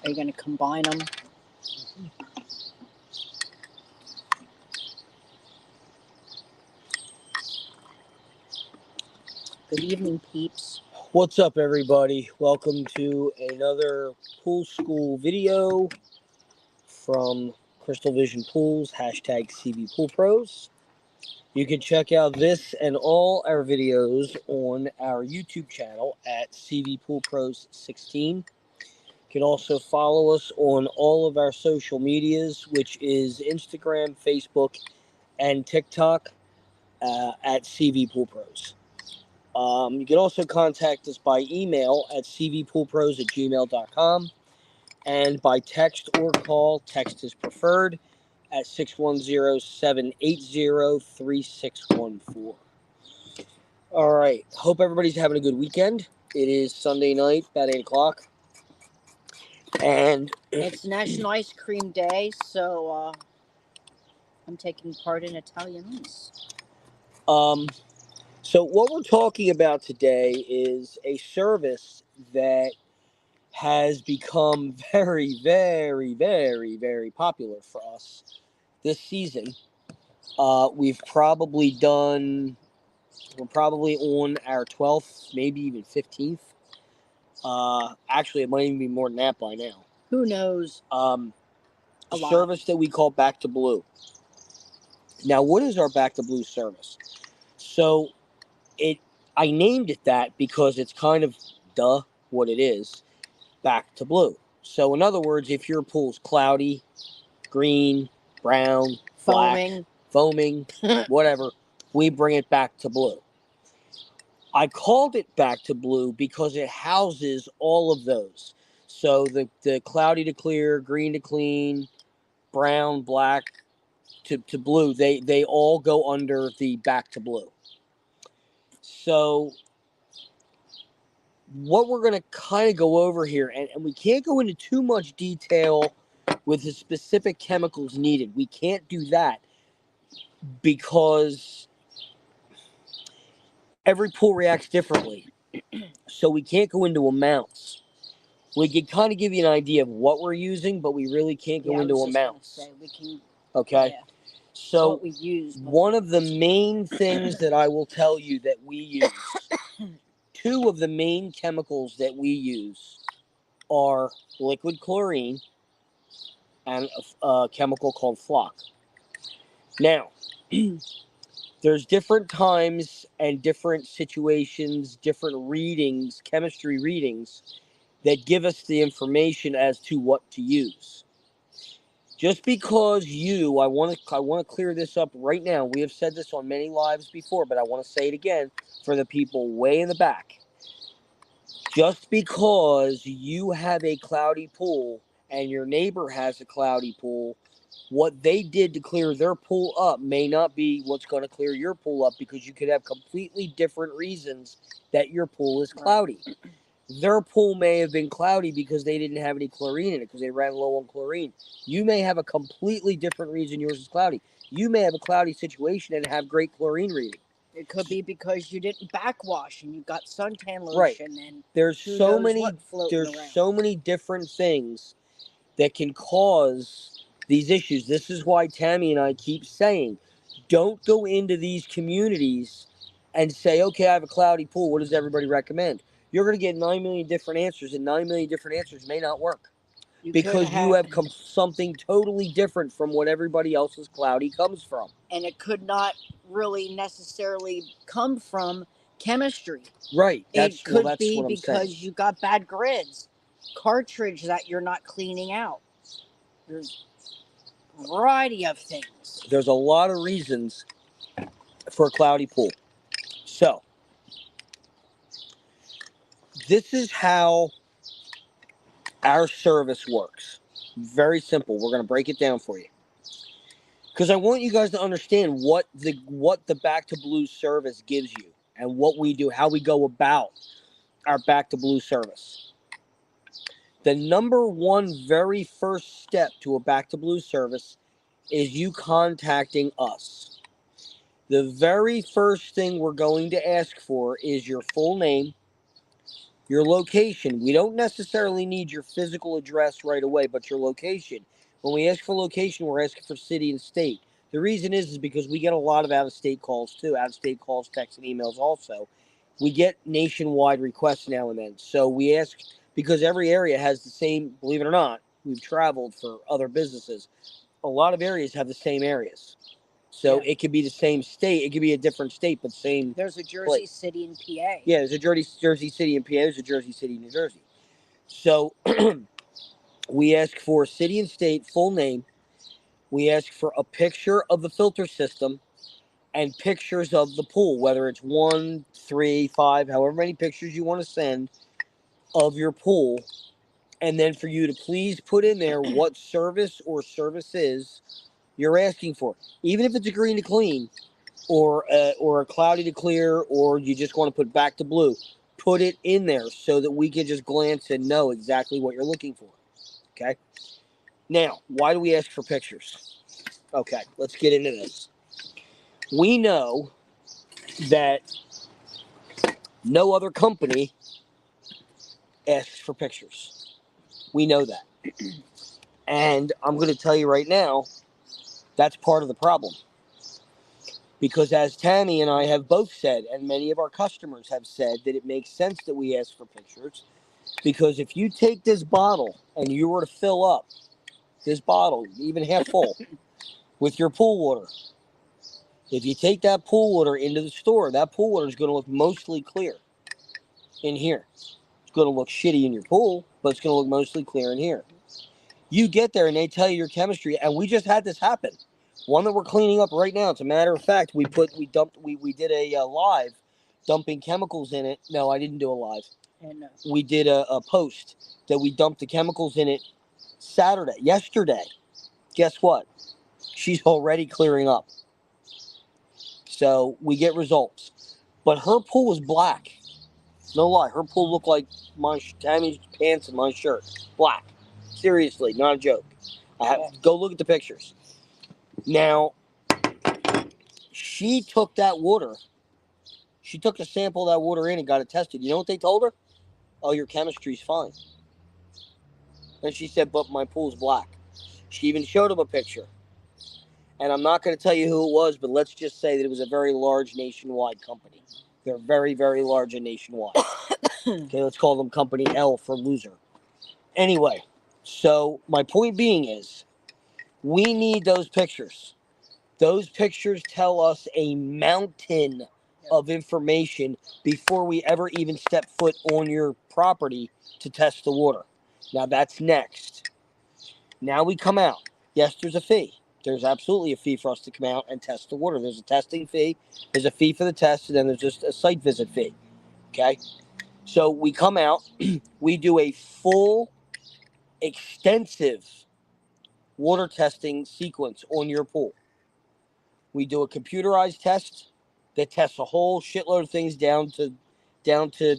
Are you going to combine them? Good evening, peeps. What's up, everybody? Welcome to another pool school video from Crystal Vision Pools, hashtag Cvpoolpros. You can check out this and all our videos on our YouTube channel at Cvpoolpros16. You can also follow us on all of our social medias, which is Instagram, Facebook, and TikTok at Cvpoolpros. You can also contact us by email at cvpoolpros@gmail.com and by text or call. Text is preferred at 610-780-3614. All right. Hope everybody's having a good weekend. It is Sunday night, about 8 o'clock. And it's National Ice Cream Day, so I'm taking part in Italian ice. So what we're talking about today is a service that has become very, very, very, very popular for us this season. We're probably on our 12th, maybe even 15th. Actually, it might even be more than that by now. Who knows? A service that we call Back to Blue. Now, what is our Back to Blue service? So, I named it that because it's kind of what it is. Back to blue. So, in other words, if your pool's cloudy, green, brown, black, foaming, whatever, we bring it back to blue. I called it Back to Blue because it houses all of those. So the cloudy to clear, green to clean, brown, black to blue, they all go under the Back to Blue. So what we're going to kind of go over here, and we can't go into too much detail with the specific chemicals needed. We can't do that because every pool reacts differently. So we can't go into amounts. We can kind of give you an idea of what we're using, but we really can't go into amounts. Okay? Yeah. So what we use, one of the main things that I will tell you that we use, two of the main chemicals that we use are liquid chlorine and a chemical called flock. Now, there's different times and different situations, different readings, chemistry readings, that give us the information as to what to use. Just because I want to clear this up right now. We have said this on many lives before, but I want to say it again for the people way in the back. Just because you have a cloudy pool and your neighbor has a cloudy pool, what they did to clear their pool up may not be what's going to clear your pool up, because you could have completely different reasons that your pool is cloudy. Right. Their pool may have been cloudy because they didn't have any chlorine in it, because they ran low on chlorine. You may have a completely different reason yours is cloudy. You may have a cloudy situation and have great chlorine reading. It could be because you didn't backwash and you got suntan lotion. Right. And there's so many different things that can cause these issues. This is why Tammy and I keep saying, don't go into these communities and say, okay, I have a cloudy pool. What does everybody recommend? You're going to get 9 million different answers, and 9 million different answers may not work. Because you have something totally different from what everybody else's cloudy comes from. And it could not really necessarily come from chemistry. Right. It could be because you got bad grids, cartridge that you're not cleaning out. There's a variety of things. There's a lot of reasons for a cloudy pool. So, this is how our service works. Very simple. We're going to break it down for you, because I want you guys to understand what the Back to Blue service gives you and what we do, how we go about our Back to Blue service. The number one very first step to a Back to Blue service is you contacting us. The very first thing we're going to ask for is your full name, your location. We don't necessarily need your physical address right away, but your location. When we ask for location, we're asking for city and state. The reason is because we get a lot of out-of-state calls too. Out-of-state calls, texts, and emails also. We get nationwide requests now and then. So we ask, because every area has the same, believe it or not, we've traveled for other businesses. A lot of areas have the same areas. So it could be the same state. It could be a different state, but same. There's a Jersey place. City in PA. Yeah, there's a Jersey City in PA. There's a Jersey City, New Jersey. So we ask for city and state, full name. We ask for a picture of the filter system and pictures of the pool, whether it's 1, 3, 5, however many pictures you want to send of your pool. And then for you to please put in there what service or services you're asking for. Even if it's a green to clean or a cloudy to clear, or you just want to put back to blue, put it in there so that we can just glance and know exactly what you're looking for. Okay? Now, why do we ask for pictures? Okay, let's get into this. We know that no other company asks for pictures. We know that. And I'm going to tell you right now, that's part of the problem. Because as Tammy and I have both said, and many of our customers have said, that it makes sense that we ask for pictures. Because if you take this bottle and you were to fill up this bottle, even half full, with your pool water, if you take that pool water into the store, that pool water is going to look mostly clear in here. It's going to look shitty in your pool, but it's going to look mostly clear in here. You get there and they tell you your chemistry, and we just had this happen. One that we're cleaning up right now. As a matter of fact, we did a live dumping chemicals in it. No, I didn't do a live. And We did a post that we dumped the chemicals in it yesterday. Guess what? She's already clearing up. So we get results. But her pool was black. No lie. Her pool looked like Tammy's pants and my shirt. Black. Seriously, not a joke. Go look at the pictures. Now, she took that water. She took a sample of that water in and got it tested. You know what they told her? Oh, your chemistry's fine. And she said, but my pool's black. She even showed him a picture. And I'm not going to tell you who it was, but let's just say that it was a very large nationwide company. They're very, very large and nationwide. Okay, let's call them Company L for loser. Anyway, so my point being is, we need those pictures. Those pictures tell us a mountain of information before we ever even step foot on your property to test the water. Now that's next. Now we come out. Yes, there's a fee. There's absolutely a fee for us to come out and test the water. There's a testing fee. There's a fee for the test, and then there's just a site visit fee. Okay? So we come out. We do a full, extensive water testing sequence on your pool. We do a computerized test that tests a whole shitload of things down to the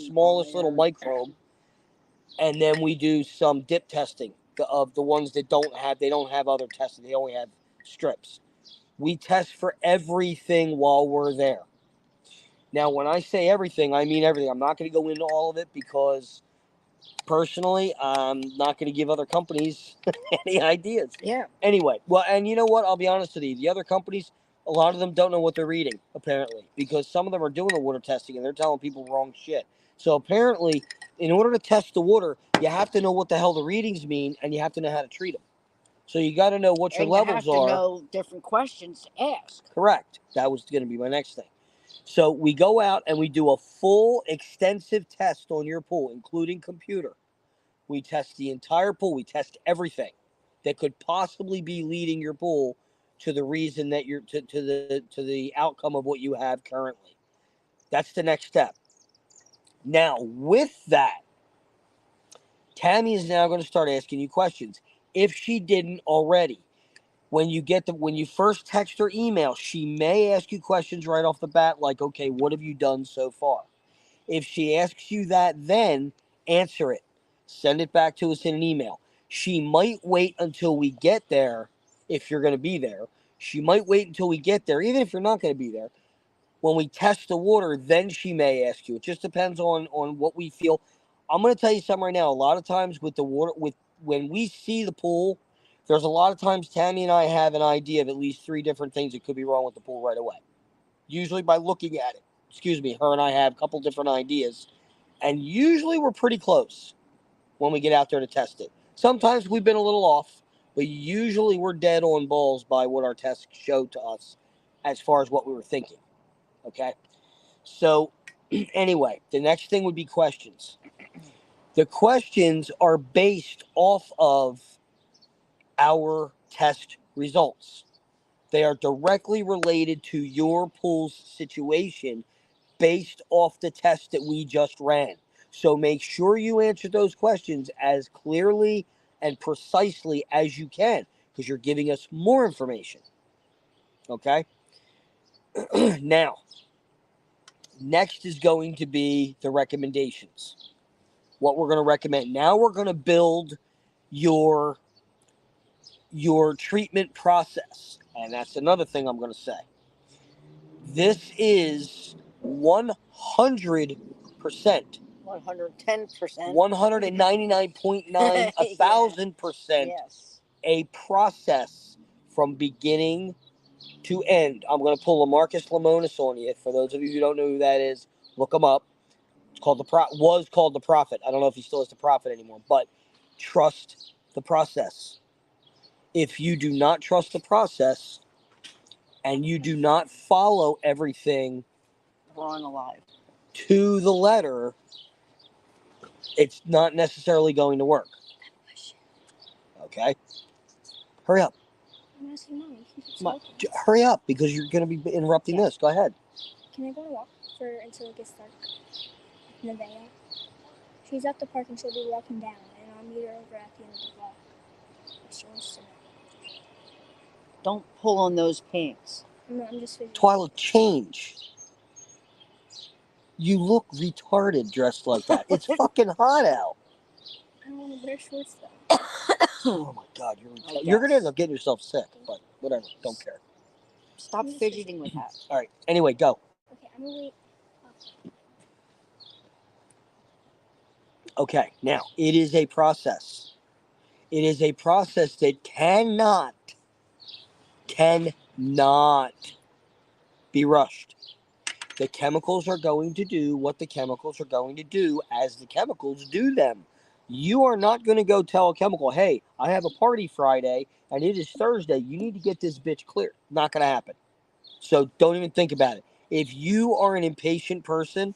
smallest little microbe, and then we do some dip testing of the ones that don't have other testing. They only have strips. We test for everything while we're there. Now, when I say everything, I mean everything. I'm not going to go into all of it because personally, I'm not going to give other companies any ideas. Yeah. Anyway, well, and you know what? I'll be honest with you. The other companies, a lot of them don't know what they're reading, apparently, because some of them are doing the water testing and they're telling people wrong shit. So apparently, in order to test the water, you have to know what the hell the readings mean, and you have to know how to treat them. So you got to know what your levels are. You have to know different questions to ask. Correct. That was going to be my next thing. So we go out and we do a full, extensive test on your pool, including computer. We test the entire pool. We test everything that could possibly be leading your pool to the reason that you're to the outcome of what you have currently. That's the next step. Now, with that, Tammy is now going to start asking you questions. If she didn't already, when you first text or email, she may ask you questions right off the bat, like, okay, what have you done so far? If she asks you that, then answer it. Send it back to us in an email. She might wait until we get there, if you're going to be there. She might wait until we get there, even if you're not going to be there. when we test the water, then she may ask you. It just depends on what we feel. I'm going to tell you something right now. A lot of times with the water, when we see the pool, there's a lot of times Tammy and I have an idea of at least 3 different things that could be wrong with the pool right away. Usually by looking at it. Excuse me, her and I have a couple different ideas. And usually we're pretty close when we get out there to test it. Sometimes we've been a little off, but usually we're dead on balls by what our tests showed to us as far as what we were thinking. Okay? So, anyway, the next thing would be questions. The questions are based off of our test results. They are directly related to your pool's situation based off the test that we just ran. So make sure you answer those questions as clearly and precisely as you can, because you're giving us more information. Okay? Now, next is going to be the recommendations. What we're going to recommend. Now we're going to build your treatment process. And that's another thing I'm going to say. This is 100%, 110%, 199.9, 1,000% yes, a process from beginning to end. I'm going to pull Lamarcus Lemonis on you. For those of you who don't know who that is, look him up. It's called was called the Prophet. I don't know if he still is the Prophet anymore, but trust the process. If you do not trust the process and you do not follow everything we're on alive to the letter, it's not necessarily going to work. Okay? Hurry up. I'm asking Mommy. Hurry up, because you're going to be interrupting this. Go ahead. Can I go and walk until it gets dark? Nevaeh. She's at the park and she'll be walking down, and I'll meet her over at the end of the block. She wants to know. Don't pull on those pants. No, I'm just fidgeting. Twyla, change. You look retarded dressed like that. It's fucking hot out. I don't want to wear shorts though. Oh my God, you're retarded. You're going to end up getting yourself sick, but whatever. Don't care. Stop fidgeting with that. All right. Anyway, go. Okay, I'm going to wait. Okay, now, it is a process. It is a process that cannot be rushed. The chemicals are going to do what the chemicals are going to do as the chemicals do them. You are not going to go tell a chemical, hey, I have a party Friday and it is Thursday. You need to get this bitch clear. Not going to happen. So don't even think about it. If you are an impatient person,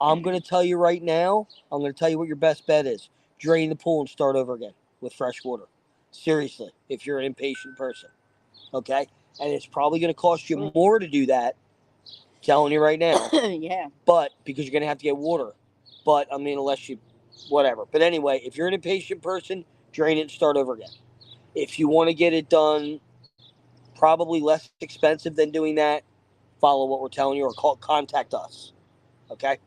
I'm going to tell you right now, I'm going to tell you what your best bet is. Drain the pool and start over again with fresh water. Seriously, if you're an impatient person. Okay? And it's probably going to cost you more to do that. Telling you right now. Yeah. But because you're going to have to get water. But, I mean, unless you, whatever. But anyway, if you're an impatient person, drain it and start over again. If you want to get it done probably less expensive than doing that, follow what we're telling you or contact us. Okay?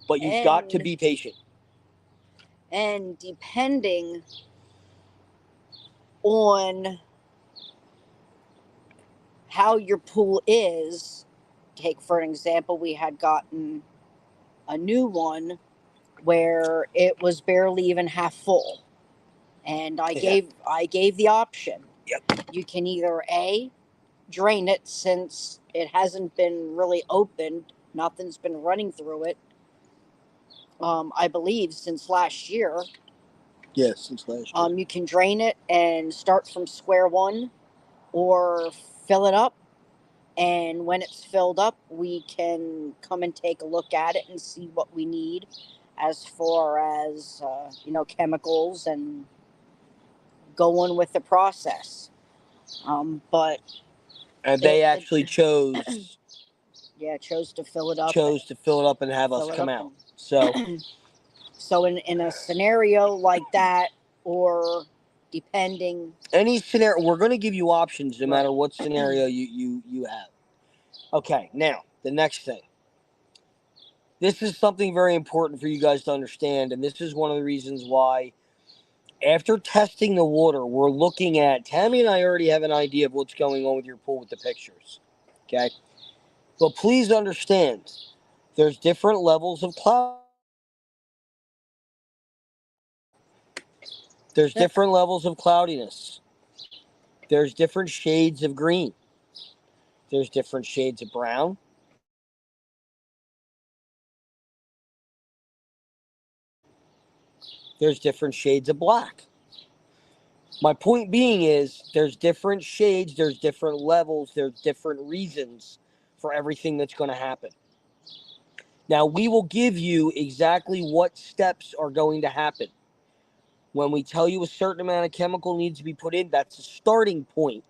But you've got to be patient. And depending on how your pool is, take for an example, we had gotten a new one where it was barely even half full. And I gave the option. Yep. You can either A, drain it since it hasn't been really opened, nothing's been running through it. I believe since last year. Yes, since last year. You can drain it and start from square one, or fill it up. And when it's filled up, we can come and take a look at it and see what we need as far as, chemicals and go on with the process. But and they actually chose to fill it up. Chose to fill it up and have us come out. So so in a scenario like that, or depending any scenario, we're going to give you options no matter what scenario you have. Okay, now the next thing. This is something very important for you guys to understand, and this is one of the reasons why after testing the water, we're looking at, Tammy and I already have an idea of what's going on with your pool with the pictures. Okay? But please understand, there's different levels of cloudiness. There's different levels of cloudiness. There's different shades of green. There's different shades of brown. There's different shades of black. My point being is there's different shades, there's different levels, there's different reasons for everything that's going to happen. Now, we will give you exactly what steps are going to happen. When we tell you a certain amount of chemical needs to be put in, that's a starting point.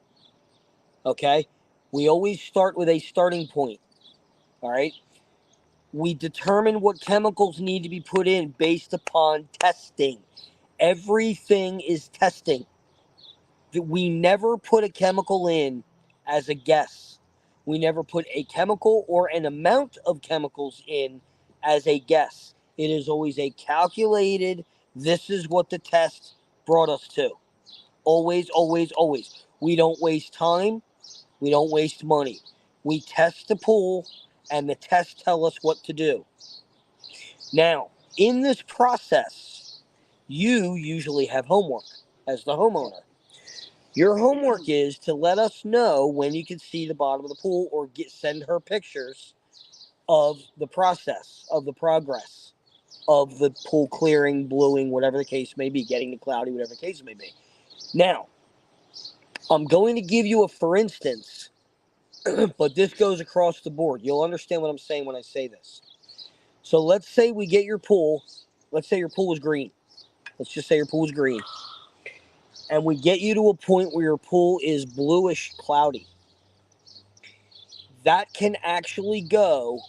Okay? We always start with a starting point. All right? We determine what chemicals need to be put in based upon testing. Everything is testing. We never put a chemical in as a guess. We never put a chemical or an amount of chemicals in as a guess. It is always a calculated, this is what the test brought us to. Always, always, always. We don't waste time. We don't waste money. We test the pool, and the tests tell us what to do. Now, in this process, you usually have homework as the homeowner. Your homework is to let us know when you can see the bottom of the pool, or send her pictures of the process, of the progress of the pool clearing, bluing, whatever the case may be, getting to cloudy, whatever the case may be. Now, I'm going to give you a for instance, but this goes across the board. You'll understand what I'm saying when I say this. So let's say we get your pool. Let's say your pool is green. Let's just say your pool is green. And we get you to a point where your pool is bluish cloudy. That can actually go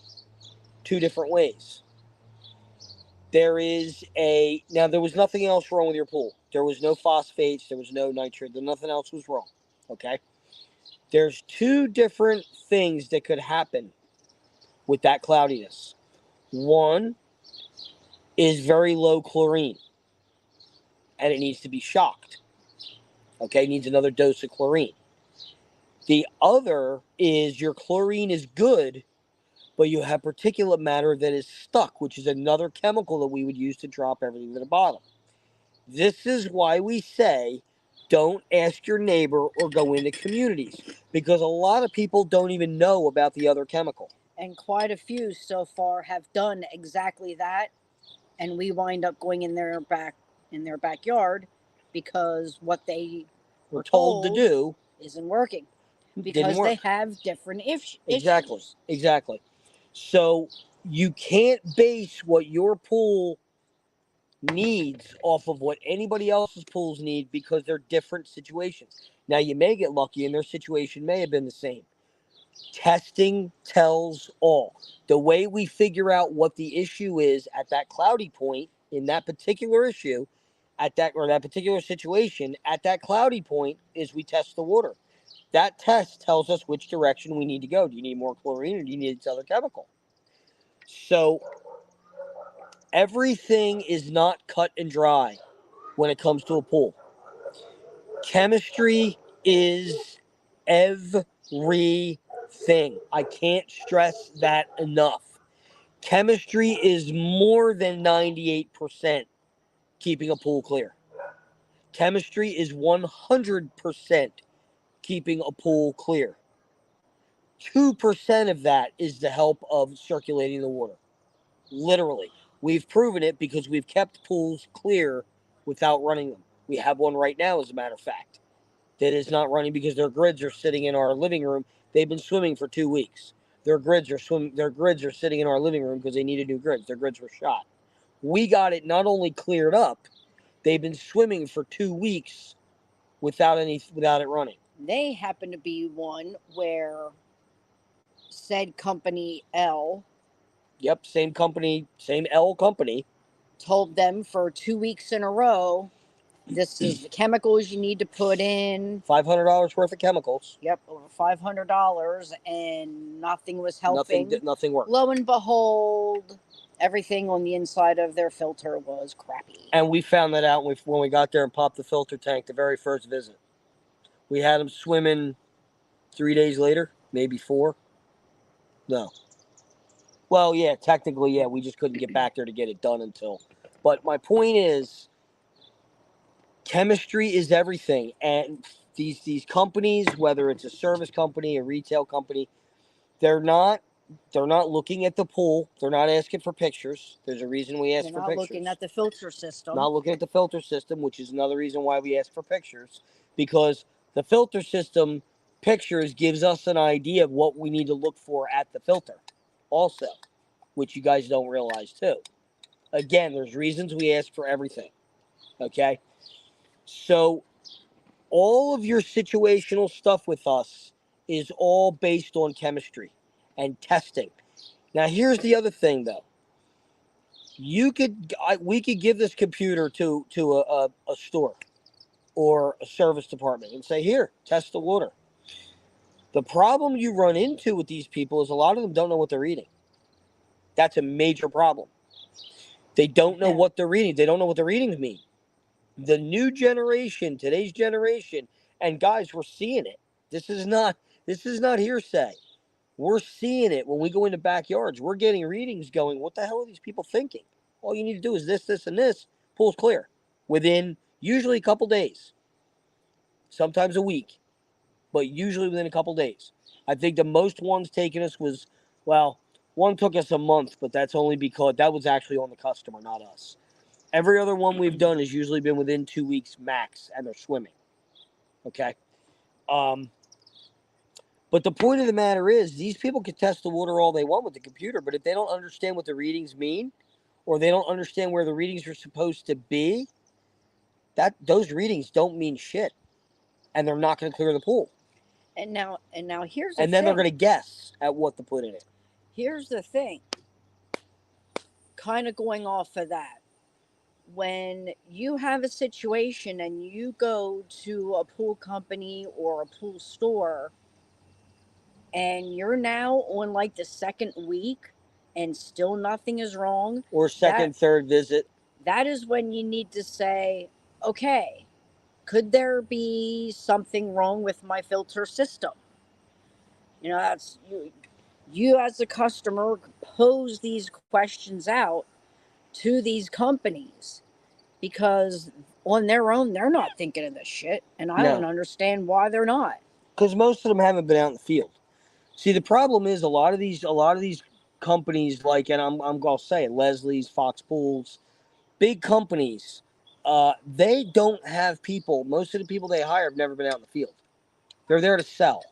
two different ways. There was nothing else wrong with your pool. There was no phosphates, there was no nitrate, nothing else was wrong. Okay? There's two different things that could happen with that cloudiness. One is very low chlorine, and it needs to be shocked. Okay, it needs another dose of chlorine. The other is your chlorine is good, but you have particulate matter that is stuck, which is another chemical that we would use to drop everything to the bottom. This is why we say don't ask your neighbor or go into communities, because a lot of people don't even know about the other chemical. And quite a few so far have done exactly that, and we wind up going in their backyard because what they were told to do isn't working, because they have different issues. Exactly. So you can't base what your pool needs off of what anybody else's pools need, because they're different situations. Now, you may get lucky and their situation may have been the same. Testing tells all. The way we figure out what the issue is at that cloudy point in that particular issue, at that particular situation, at that cloudy point, is we test the water. That test tells us which direction we need to go. Do you need more chlorine, or do you need this other chemical? So everything is not cut and dry when it comes to a pool. Chemistry is everything. I can't stress that enough. Chemistry is more than 98% keeping a pool clear. Chemistry is 100% keeping a pool clear. 2% of that is the help of circulating the water. Literally. We've proven it because we've kept pools clear without running them. We have one right now, as a matter of fact, that is not running because their grids are sitting in our living room. They've been swimming for 2 weeks. Their grids are sitting in our living room because they needed new grids. Their grids were shot. We got it not only cleared up, they've been swimming for 2 weeks without it running. They happen to be one where said company L. Yep, same company, same L company. Told them for 2 weeks in a row, this is the chemicals you need to put in. $500 worth of chemicals. Yep, over $500, and nothing was helping. Nothing worked. Lo and behold, everything on the inside of their filter was crappy. And we found that out when we got there and popped the filter tank the very first visit. We had them swimming 3 days later, maybe 4. No. Well, yeah, technically, yeah, we just couldn't get back there to get it done until. But my point is, chemistry is everything, and these companies, whether it's a service company, a retail company, they're not looking at the pool. They're not asking for pictures. There's a reason we ask They're for not pictures. looking at the filter system. Not looking at the filter system, which is another reason why we ask for pictures, because the filter system pictures gives us an idea of what we need to look for at the filter also, which you guys don't realize too. Again, there's reasons we ask for everything. Okay? So all of your situational stuff with us is all based on chemistry and testing. Now, here's the other thing, though. We could give this computer to a store or a service department and say, here, test the water. The problem you run into with these people is a lot of them don't know what they're reading. That's a major problem. They don't know what they're reading. They don't know what the readings mean. The new generation, today's generation, and guys, we're seeing it. This is not hearsay. We're seeing it when we go into backyards. We're getting readings going, what the hell are these people thinking? All you need to do is this, this, and this. Pool's clear. Within usually a couple days. Sometimes a week. But usually within a couple days. I think the most ones taken us was, well, one took us a month, but that's only because that was actually on the customer, not us. Every other one we've done has usually been within 2 weeks max, and they're swimming. Okay? But the point of the matter is, these people can test the water all they want with the computer, but if they don't understand what the readings mean, or they don't understand where the readings are supposed to be, those readings don't mean shit, and they're not going to clear the pool. And now here's and then they're going to guess at what to put in it. Here's the thing. Kind of going off of that. When you have a situation and you go to a pool company or a pool store and you're now on like the second week and still nothing is wrong, or second, third visit, that is when you need to say, okay, could there be something wrong with my filter system? You know, that's you as a customer pose these questions out to these companies because on their own they're not thinking of this shit, and I don't understand why they're not. Because most of them haven't been out in the field. See, the problem is a lot of these companies, like, and I'll say it, Leslie's, Fox Pools, big companies, they don't have people. Most of the people they hire have never been out in the field. They're there to sell.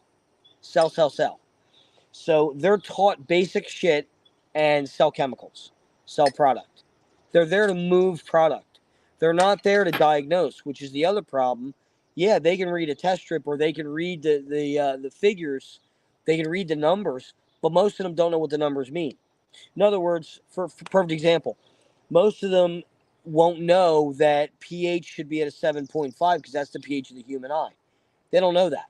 So they're taught basic shit and sell chemicals, sell product. They're there to move product. They're not there to diagnose, which is the other problem. Yeah, they can read a test strip or they can read the figures, they can read the numbers, but most of them don't know what the numbers mean. In other words, for perfect example, most of them won't know that pH should be at a 7.5 because that's the pH of the human eye. They don't know that.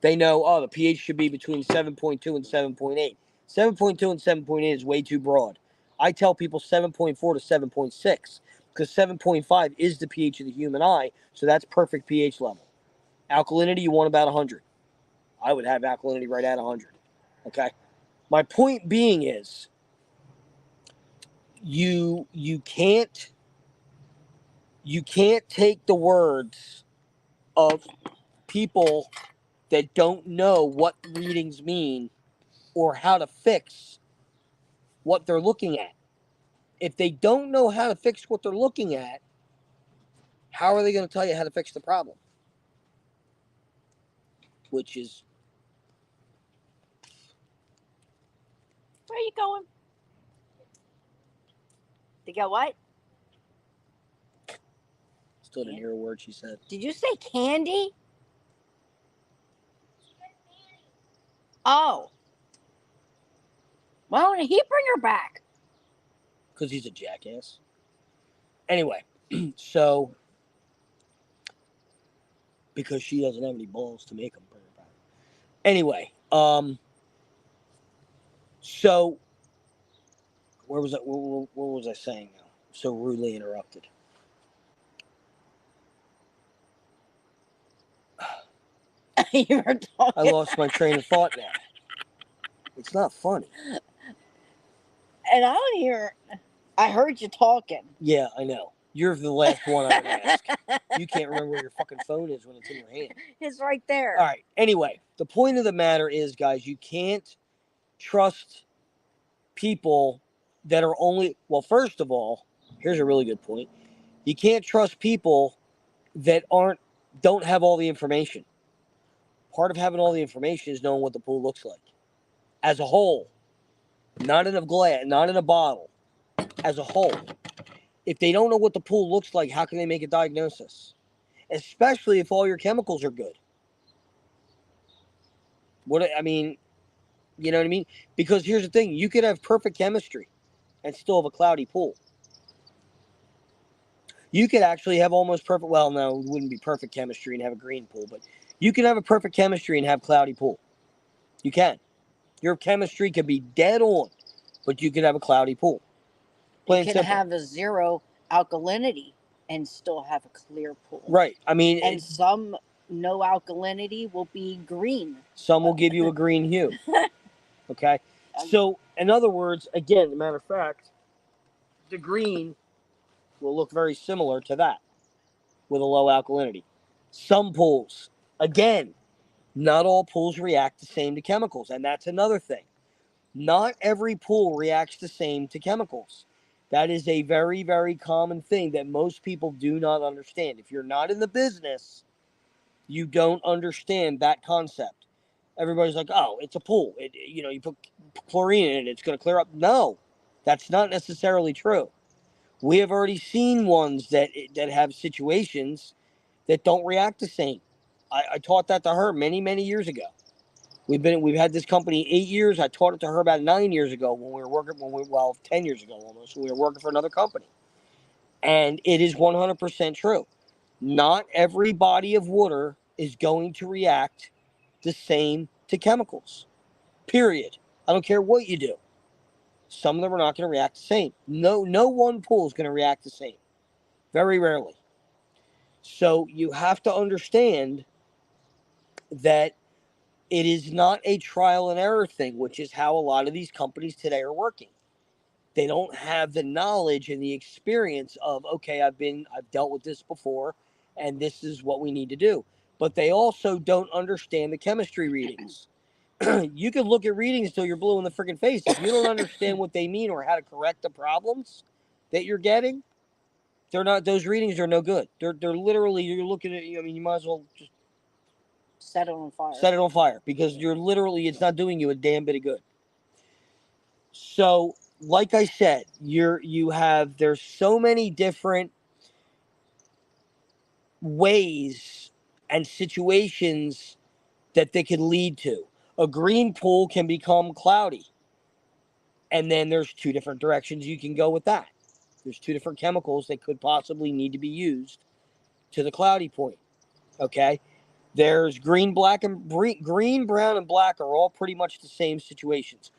They know, oh, the pH should be between 7.2 and 7.8. 7.2 and 7.8 is way too broad. I tell people 7.4 to 7.6 because 7.5 is the pH of the human eye, so that's perfect pH level. Alkalinity, you want about 100. I would have alkalinity right at 100. Okay? My point being is you can't take the words of people that don't know what readings mean or how to fix what they're looking at. If they don't know how to fix what they're looking at, how are they going to tell you how to fix the problem? Which is... Where are you going? To go what? Still didn't hear a word she said. Did you say candy? Oh. Why don't he bring her back? Because he's a jackass. Anyway, so... because she doesn't have any balls to make him bring her back. Anyway, so... Where was I? What was I saying now? So rudely interrupted. You were talking. I lost my train of thought now. It's not funny. And I don't hear. I heard you talking. Yeah, I know. You're the last one I would ask. You can't remember where your fucking phone is when it's in your hand. It's right there. All right. Anyway, the point of the matter is, guys, you can't trust people that are only. Well, first of all, here's a really good point. You can't trust people that don't have all the information. Part of having all the information is knowing what the pool looks like as a whole, not in a glass, not in a bottle, as a whole. If they don't know what the pool looks like, how can they make a diagnosis? Especially if all your chemicals are good. I mean, you know what I mean? Because here's the thing, you could have perfect chemistry and still have a cloudy pool. You could actually have almost perfect, well, no, it wouldn't be perfect chemistry and have a green pool, but you can have a perfect chemistry and have cloudy pool. You can. Your chemistry could be dead on, but you could have a cloudy pool. You can have a 0 alkalinity and still have a clear pool. Right. I mean, and some no alkalinity will be green. Some will give you a green hue. Okay. So, in other words, again, as a matter of fact, the green will look very similar to that with a low alkalinity. Some pools, again, not all pools react the same to chemicals, and that's another thing. Not every pool reacts the same to chemicals. That is a very, very common thing that most people do not understand. If you're not in the business, you don't understand that concept. Everybody's like, oh, it's a pool. You put chlorine in it, it's going to clear up. No, that's not necessarily true. We have already seen ones that have situations that don't react the same. I taught that to her many, many years ago. We've had this company 8 years. I taught it to her about 9 years ago when we were working 10 years ago almost. We were working for another company. And it is 100% true. Not every body of water is going to react the same to chemicals. Period. I don't care what you do. Some of them are not going to react the same. No one pool is going to react the same. Very rarely. So you have to understand that it is not a trial and error thing, which is how a lot of these companies today are working. They don't have the knowledge and the experience of, okay, I've dealt with this before, and this is what we need to do. But they also don't understand the chemistry readings. You can look at readings till you're blue in the freaking face. If you don't understand what they mean or how to correct the problems that you're getting, those readings are no good. They're literally, you're looking at, I mean, you might as well just set it on fire. Set it on fire, because it's not doing you a damn bit of good. So, like I said, there's so many different ways and situations that they could lead to. A green pool can become cloudy. And then there's 2 different directions you can go with that. There's 2 different chemicals that could possibly need to be used to the cloudy point. Okay? There's green, brown, and black are all pretty much the same situations.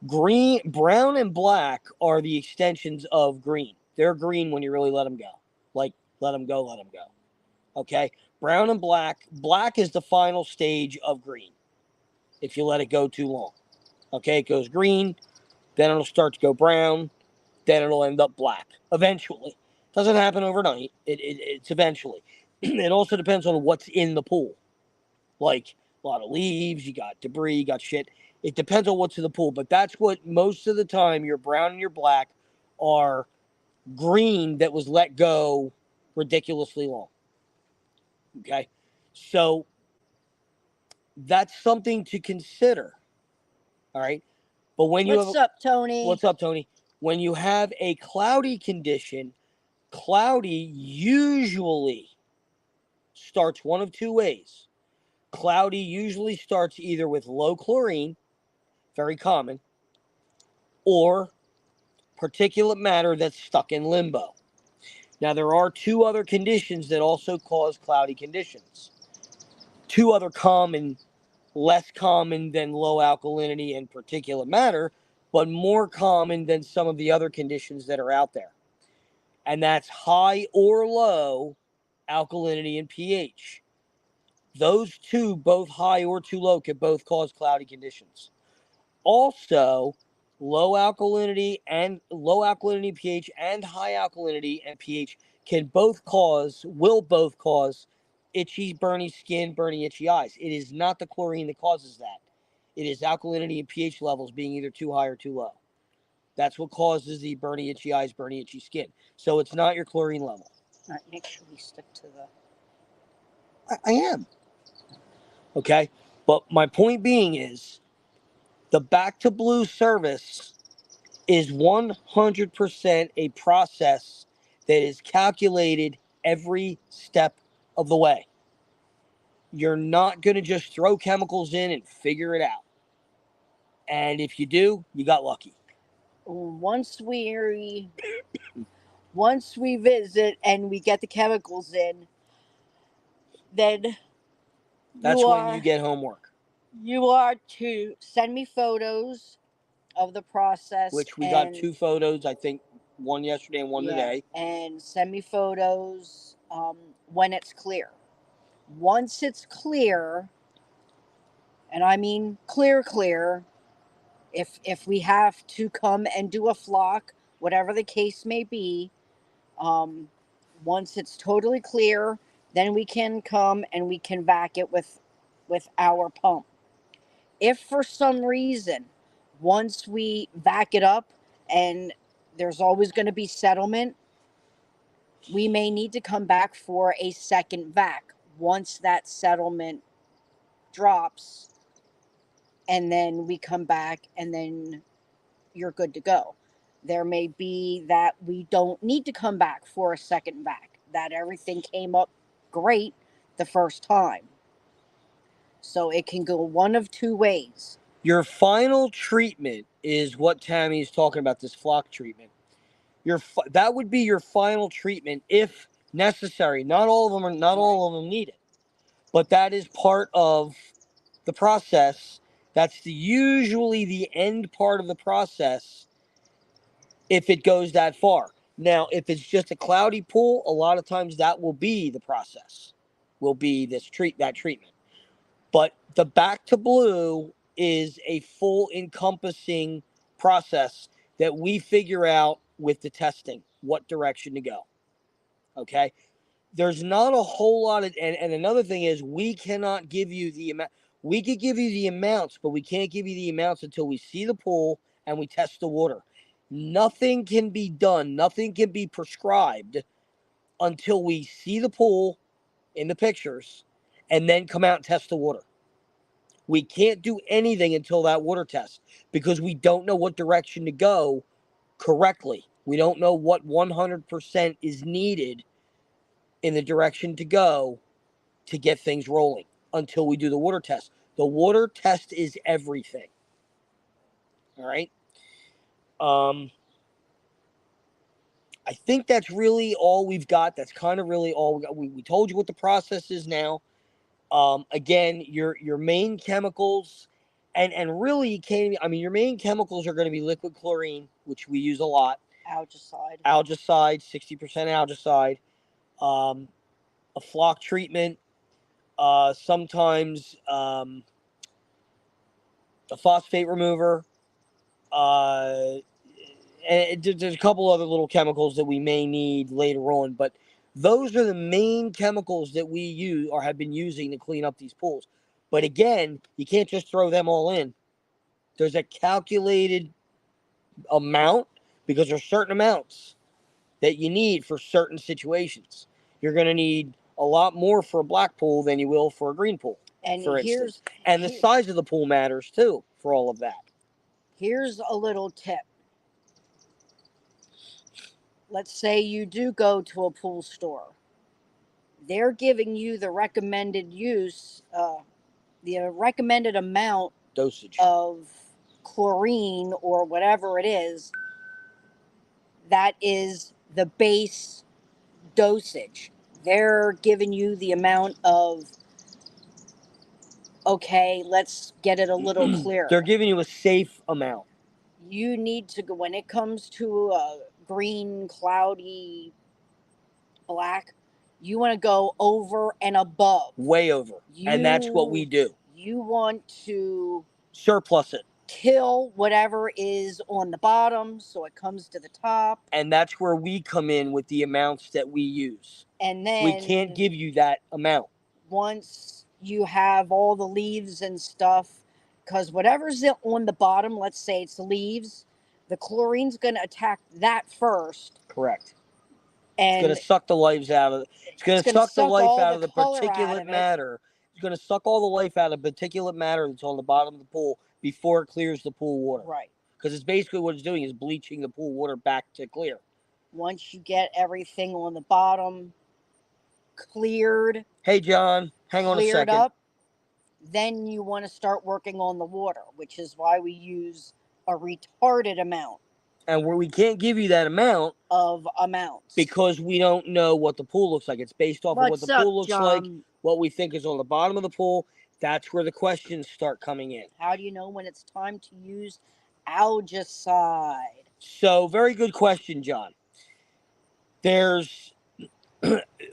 Brown, and black are the extensions of green. They're green when you really let them go. Like, let them go. Okay? Brown and black. Black is the final stage of green if you let it go too long. Okay? It goes green, then it'll start to go brown, then it'll end up black eventually. Doesn't happen overnight. It's eventually. It also depends on what's in the pool. Like a lot of leaves, you got debris, you got shit. It depends on what's in the pool. But that's what most of the time your brown and your black are green that was let go ridiculously long. Okay? So that's something to consider. All right? But when you What's up, Tony? What's up, Tony? When you have a cloudy condition, cloudy usually starts one of 2 ways. Cloudy usually starts either with low chlorine, very common, or particulate matter that's stuck in limbo. Now, there are 2 other conditions that also cause cloudy conditions. 2 other common, less common than low alkalinity and particulate matter, but more common than some of the other conditions that are out there. And that's high or low alkalinity and pH. Those 2, both high or too low, could both cause cloudy conditions. also low alkalinity pH and high alkalinity and pH will both cause itchy, burny skin, burny, itchy eyes. It is not the chlorine that causes that. It is alkalinity and pH levels being either too high or too low. That's what causes the burny, itchy eyes, burny, itchy skin. So it's not your chlorine level. All right, make sure we stick to the. I am. Okay? But my point being is the Back to Blue service is 100% a process that is calculated every step of the way. You're not going to just throw chemicals in and figure it out. And if you do, you got lucky. Once we visit and we get the chemicals in, then That's when you get homework. You are to send me photos of the process. Which we got 2 photos, I think one yesterday and one today. And send me photos when it's clear. Once it's clear, and I mean clear, if we have to come and do a flock, whatever the case may be, once it's totally clear, then we can come and we can vac it with our pump. If for some reason, once we vac it up and there's always going to be settlement, we may need to come back for a second vac once that settlement drops, and then we come back and then you're good to go. There may be that we don't need to come back for a second vac, that everything came up great the first time. So it can go one of two ways. Your final treatment is what Tammy's talking about, this flock treatment. That would be your final treatment if necessary. Not all of them need it. But that is part of the process. That's usually the end part of the process if it goes that far. Now, if it's just a cloudy pool, a lot of times that will be the process. Will be that treatment. But the Back to Blue is a full encompassing process that we figure out with the testing what direction to go. Okay? There's not a whole lot of, and another thing is we cannot give you the amount. We could give you the amounts, but we can't give you the amounts until we see the pool and we test the water. Nothing can be done, nothing can be prescribed until we see the pool in the pictures and then come out and test the water. We can't do anything until that water test because we don't know what direction to go correctly. We don't know what 100% is needed in the direction to go to get things rolling until we do the water test. The water test is everything. All right. I think that's really all we've got. That's kind of really all we got. We told you what the process is now. Again, your main chemicals, and really you can't. I mean, your main chemicals are going to be liquid chlorine, which we use a lot. Algicide, 60% algicide. A flock treatment. Sometimes a phosphate remover. And there's a couple other little chemicals that we may need later on, but those are the main chemicals that we use or have been using to clean up these pools. But again, you can't just throw them all in. There's a calculated amount because there's certain amounts that you need for certain situations. You're going to need a lot more for a black pool than you will for a green pool, for instance. And the size of the pool matters too for all of that. Here's a little tip. Let's say you do go to a pool store. They're giving you the recommended the recommended amount dosage of chlorine or whatever it is. That is the base dosage. They're giving you the amount of, okay, let's get it a little clearer. They're giving you a safe amount. You need to go, when it comes to a green, cloudy, black, you want to go over and above. Way over. And that's what we do. You want to surplus it. kill whatever is on the bottom so it comes to the top. And that's where we come in with the amounts that we use. And then We can't give you that amount. Once you have all the leaves and stuff, because whatever's on the bottom, let's say it's leaves, the chlorine's going to attack that first. Correct. And it's going to suck the life out of it. It's going to suck the life out of the particulate matter. It's going to suck all the life out of particulate matter that's on the bottom of the pool before it clears the pool water. Right. Because it's basically what it's doing is bleaching the pool water back to clear. Once you get everything on the bottom cleared. Hey, John, hang on a second. Up, then you want to start working on the water, which is why we use a retarded amount. And where we can't give you that amount of amounts because we don't know what the pool looks like. It's based off of what the pool looks like, what we think is on the bottom of the pool. That's where the questions start coming in. How do you know when it's time to use algicide? So, very good question, John. There's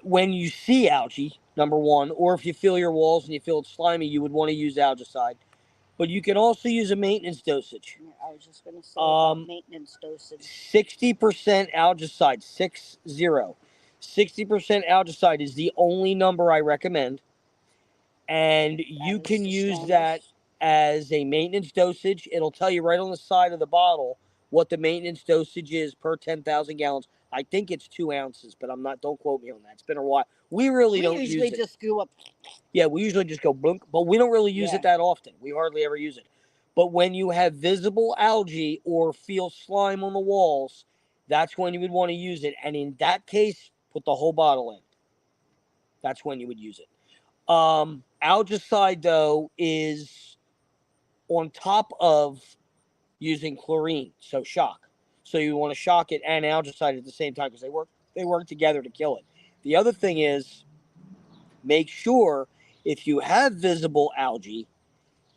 when you see algae, number one, or if you feel your walls and you feel it's slimy, you would want to use algicide. But you can also use a maintenance dosage. Yeah, I was just going to say about maintenance dosage. 60% algicide, 60. 60% algicide is the only number I recommend. And you can use that as a maintenance dosage. It'll tell you right on the side of the bottle what the maintenance dosage is per 10,000 gallons. I think it's 2 ounces, but don't quote me on that. It's been a while. We don't use it. We usually just go up. Yeah, we usually just go blunk, but we don't really use it that often. We hardly ever use it. But when you have visible algae or feel slime on the walls, that's when you would want to use it. And in that case, put the whole bottle in. That's when you would use it. Algicide, though, is on top of using chlorine, so shock. So you want to shock it and algicide at the same time because they work together to kill it. The other thing is, make sure if you have visible algae,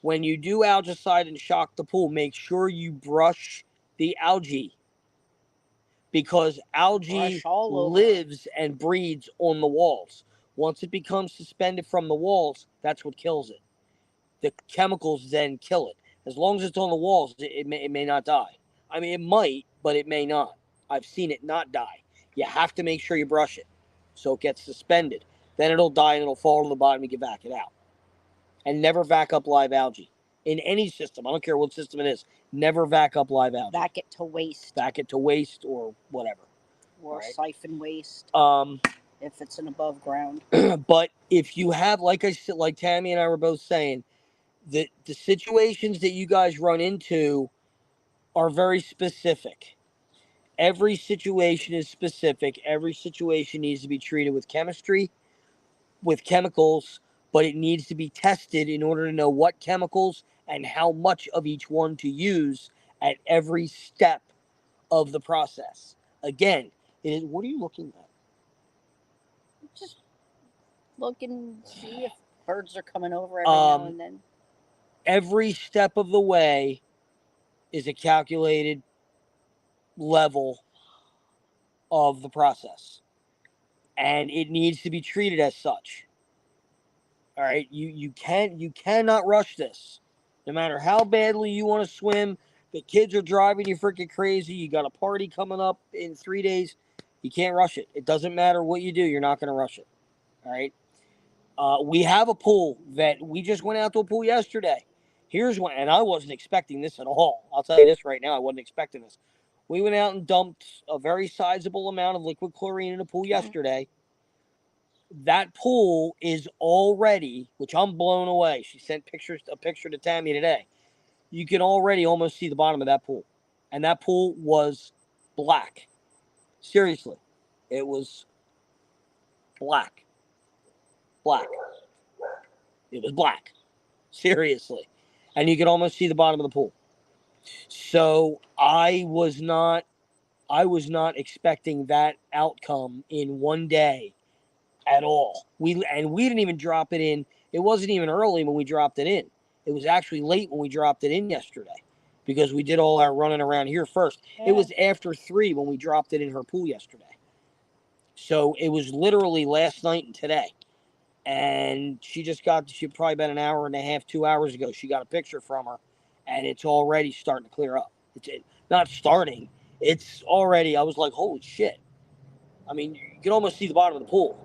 when you do algicide and shock the pool, make sure you brush the algae because algae lives and breeds on the walls. Once it becomes suspended from the walls, that's what kills it. The chemicals then kill it. As long as it's on the walls, it may not die. I mean, it might, but it may not. I've seen it not die. You have to make sure you brush it so it gets suspended. Then it'll die and it'll fall to the bottom and you can vac it out. And never vac up live algae. In any system, I don't care what system it is, never vac up live algae. Vac it to waste. Vac it to waste or whatever. Or siphon waste. If it's an above ground. But if you have, like I said, like Tammy and I were both saying, the situations that you guys run into are very specific. Every situation is specific. Every situation needs to be treated with chemistry, with chemicals, but it needs to be tested in order to know what chemicals and how much of each one to use at every step of the process. Again, what are you looking at? Just looking to see if birds are coming over every now and then. Every step of the way is a calculated level of the process. And it needs to be treated as such. All right, you cannot rush this. No matter how badly you want to swim, the kids are driving you freaking crazy. You got a party coming up in 3 days. You can't rush it. It doesn't matter what you do. You're not going to rush it. All right. We have a pool that we just went out to a pool yesterday. Here's one, and I wasn't expecting this at all. I'll tell you this right now. I wasn't expecting this. We went out and dumped a very sizable amount of liquid chlorine in the pool yesterday. That pool is already, which I'm blown away. She sent a picture to Tammy today. You can already almost see the bottom of that pool. And that pool was black. Seriously. It was black. Black. It was black. Seriously. And you could almost see the bottom of the pool. So I was not expecting that outcome in one day at all. We didn't even drop it in. It wasn't even early when we dropped it in. It was actually late when we dropped it in yesterday because we did all our running around here first. Yeah. It was after 3 when we dropped it in her pool yesterday. So it was literally last night and today. And she probably about an hour and a half, 2 hours ago, she got a picture from her. and it's already starting to clear up. Not starting. It's already, I was like, holy shit. I mean, you can almost see the bottom of the pool.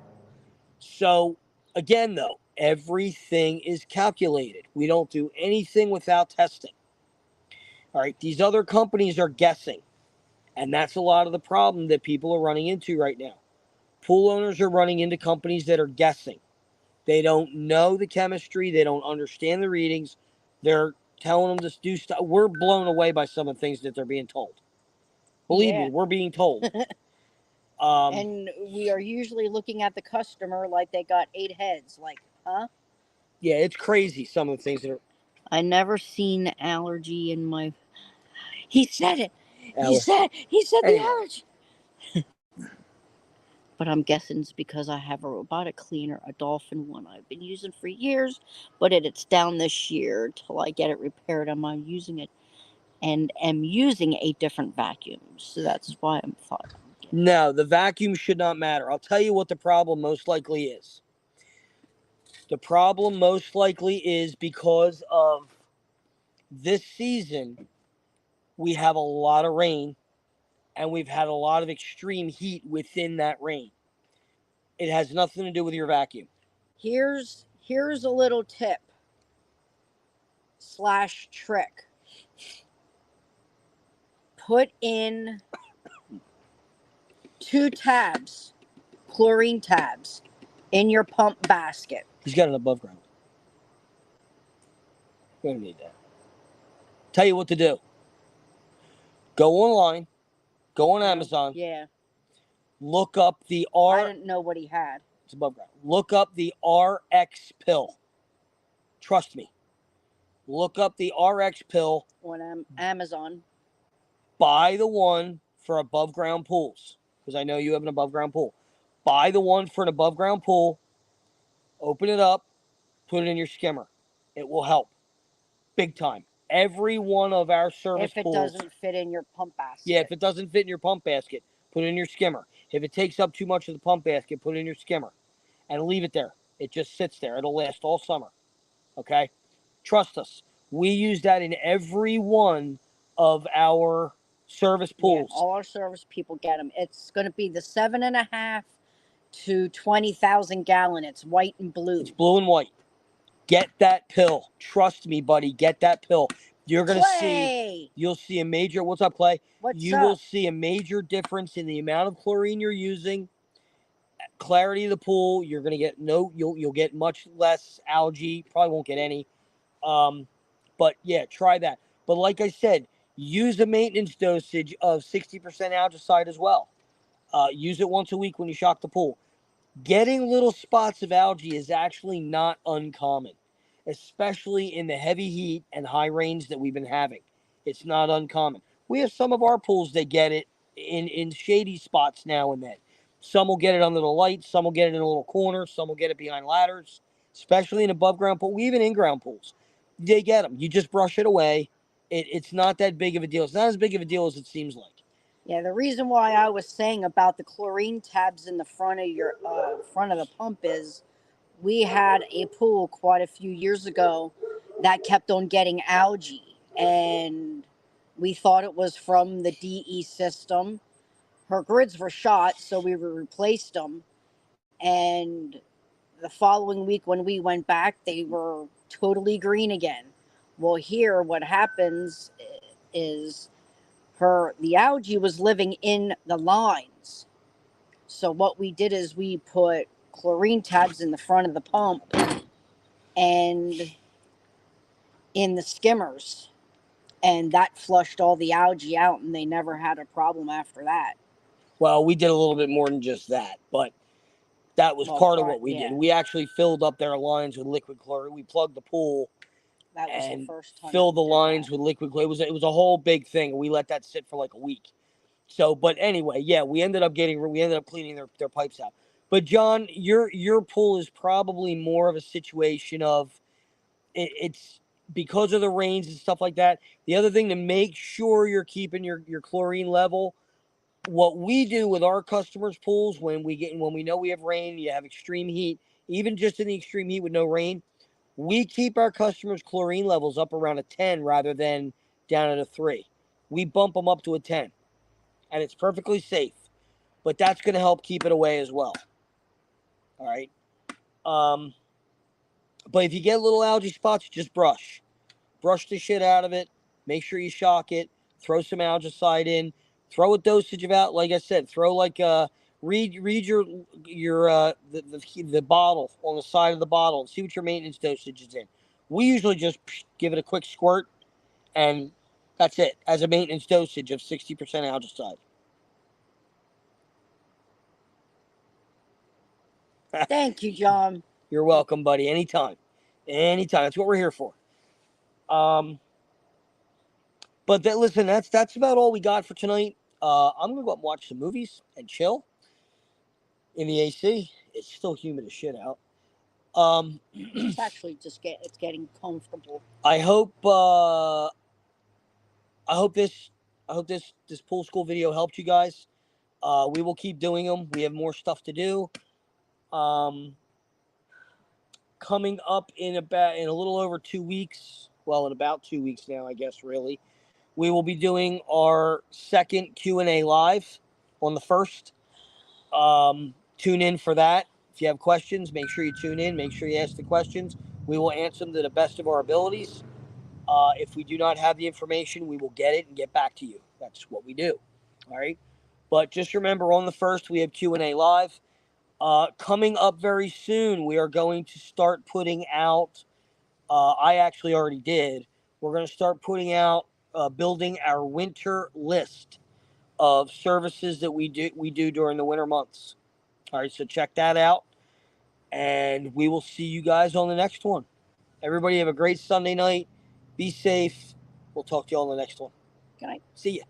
So, again, though, everything is calculated. We don't do anything without testing. All right, these other companies are guessing. And that's a lot of the problem that people are running into right now. Pool owners are running into companies that are guessing. They don't know the chemistry. They don't understand the readings. They're telling them to do stuff. We're blown away by some of the things that they're being told. Believe me, we're being told. And we are usually looking at the customer like they got 8 heads. Like, huh? Yeah, it's crazy, some of the things that are... I never seen allergy in my... He said it. He said the allergy. But I'm guessing it's because I have a robotic cleaner, a Dolphin one I've been using for years, but it's down this year till I get it repaired. I'm using it and am using a different vacuum. So that's why I'm thought. No, the vacuum should not matter. I'll tell you what the problem most likely is. The problem most likely is because of this season, we have a lot of rain and we've had a lot of extreme heat within that rain. It has nothing to do with your vacuum. Here's a little tip / trick. Put in 2 tabs, chlorine tabs, in your pump basket. He's got an above ground. We don't need that. Tell you what to do. Go online. Go on Amazon. Yeah. Look up the I didn't know what he had. It's above ground. Look up the RX pill. Trust me. Look up the RX pill. On Amazon. Buy the one for above ground pools, because I know you have an above ground pool. Buy the one for an above ground pool. Open it up. Put it in your skimmer. It will help. Big time. Every one of our service pools. If it doesn't fit in your pump basket. Yeah, if it doesn't fit in your pump basket, put it in your skimmer. If it takes up too much of the pump basket, put it in your skimmer. And leave it there. It just sits there. It'll last all summer. Okay? Trust us. We use that in every one of our service pools. Yeah, all our service people get them. It's going to be the 7.5 to 20,000 gallon. It's white and blue. It's blue and white. Get that pill. Trust me, buddy. Get that pill. You're going to see, you'll see a major, what's up, Clay? You will see a major difference in the amount of chlorine you're using, clarity of the pool. You're going to get you'll get much less algae. Probably won't get any. But yeah, try that. But like I said, use a maintenance dosage of 60% algicide as well. Use it once a week when you shock the pool. Getting little spots of algae is actually not uncommon, especially in the heavy heat and high rains that we've been having. It's not uncommon. We have some of our pools that get it in shady spots now and then. Some will get it under the lights. Some will get it in a little corner. Some will get it behind ladders, especially in above ground pool. Even in ground pools, they get them. You just brush it away. It's not that big of a deal. It's not as big of a deal as it seems like. Yeah, the reason why I was saying about the chlorine tabs in the front of your front of the pump is we had a pool quite a few years ago that kept on getting algae, and we thought it was from the DE system. Her grids were shot, so we replaced them, and the following week when we went back, they were totally green again. Well, here what happens is the algae was living in the lines. So what we did is we put chlorine tabs in the front of the pump and in the skimmers, and that flushed all the algae out, and they never had a problem after that. Well, we did a little bit more than just that, but that was part of what we did. We actually filled up their lines with liquid chlorine. We plugged the pool. That was the first time. Fill the lines with liquid chlorine. It was a whole big thing. We let that sit for like a week. So, but anyway, yeah, we ended up cleaning their pipes out. But John, your pool is probably more of a situation of it's because of the rains and stuff like that. The other thing to make sure you're keeping your chlorine level. What we do with our customers' pools when we know we have rain, you have extreme heat, even just in the extreme heat with no rain, We keep our customers' chlorine levels up around a 10 rather than down at a 3. We bump them up to a 10, and it's perfectly safe. But that's going to help keep it away as well. All right. But if you get little algae spots, just brush the shit out of it. Make sure you shock it. Throw some algicide in. Throw a dosage of out. Like I said, throw like read your the bottle on the side of the bottle and see what your maintenance dosage is in. We usually just give it a quick squirt, and that's it as a maintenance dosage of 60% algicide. Thank you, John. You're welcome, buddy. Anytime. That's what we're here for. But listen, that's about all we got for tonight. I'm gonna go up and watch some movies and chill in the AC. It's still humid as shit out. It's actually just it's getting comfortable. I hope this pool school video helped you guys. We will keep doing them. We have more stuff to do. Coming up in a little over 2 weeks. Well, in about 2 weeks now, I guess. Really, we will be doing our second Q&A live on the 1st. Tune in for that. If you have questions, make sure you tune in. Make sure you ask the questions. We will answer them to the best of our abilities. If we do not have the information, we will get it and get back to you. That's what we do. All right. But just remember, on the 1st, we have Q&A live. Coming up very soon, we are going to start putting out. I actually already did. We're going to start putting out, building our winter list of services that we do during the winter months. All right, so check that out, and we will see you guys on the next one. Everybody have a great Sunday night. Be safe. We'll talk to you all on the next one. Good night. See ya.